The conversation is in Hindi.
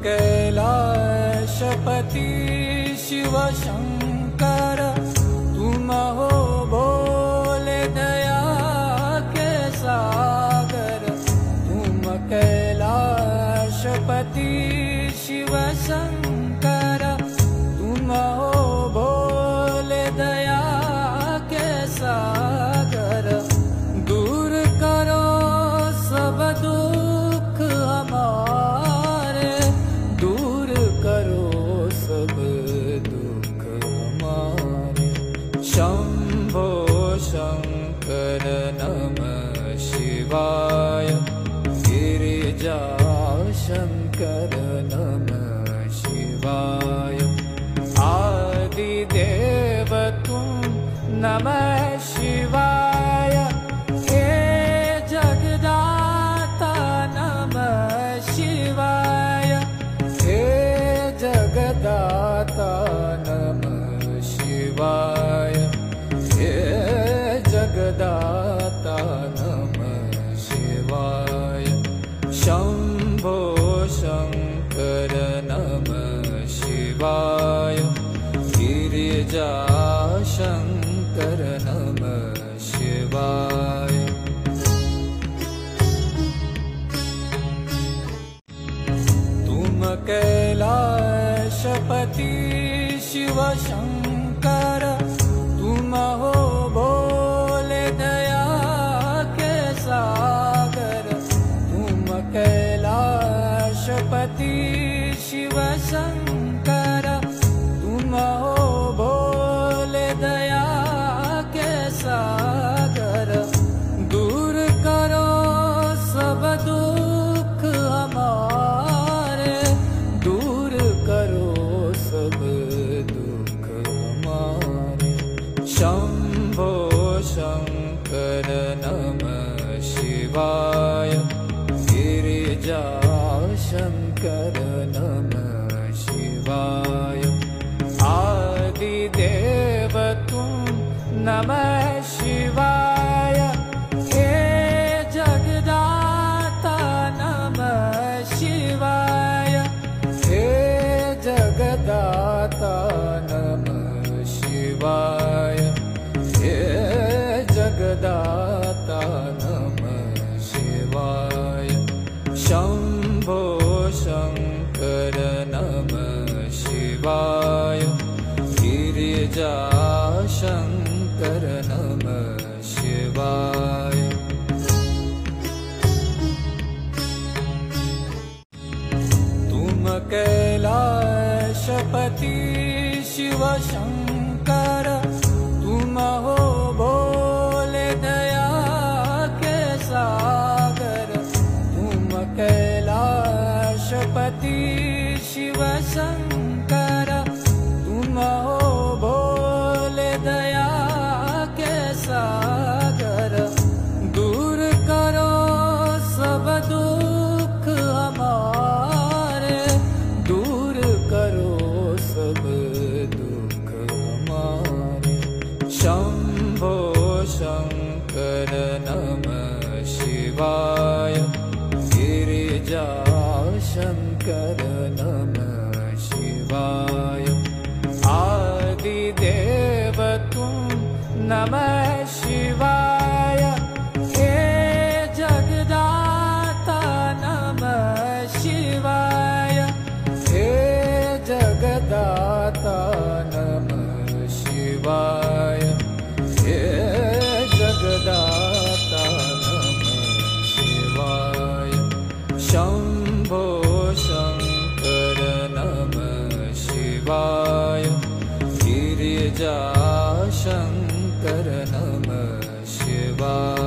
कैलाशपति शिव शंकर, तुम हो भोले दया के सागर। तुम कैलाशपति शिव शंकर, तुम हो भोले दया के सागर। दूर करो सब दुख हमारे, दूर करो सब दुख हमारे। शंभो शंकर नमः शिवाय, गिरिजा शंकर नमः शिवाय। आदिदेव तुम नमः शिवाय, हे जगदाता नमः शिवाय। हे जगदाता नमः शिवाय, हे जगदाता नमः शिवाय। शंभो शंकर नमः शिवाय, गिरिजा शंकर नमः शिवाय। तुम कैलाशपति शिव शंकर, तुम हो भोले दया के सागर। तुम कैलाशपति शिव शंकर, तुम हो भोले दया के सागर। दूर करो सब दुख हमारे, दूर करो सब दुख हमारे। शंभो शंकर नमः शिवाय, गिरिजा शंकर नमः शिवाय। आदिदेव तुम नमः शिवाय, हे जगदाता नमः शिवाय। हे जगदाता नमः शिवाय, हे जगदाता नमः शिवाय। शंभो शंकर नमः शिवाय, गिरिजा शंकर नमः शिवाय। तुम कैलाशपति शिव शंकर, तुम हो भोले दया के सागर। तुम कैलाशपति शिव शंकर, तुम हो भोले दया के सागर। दूर करो सब दुख हमारे, दूर करो सब दुख हमारे। शंभो शंकर नमः शिवाय, गिरिजा शंकर नमः शिवाय। आदिदेव तुम नमः शिवाय, हे जगदाता नमः शिवाय। हे जगदाता नमः शिवाय, हे जगदाता नमः शिवाय। शंभो शंकर नमः शिवाय, गिरिजा शंकर नमः शिवाय।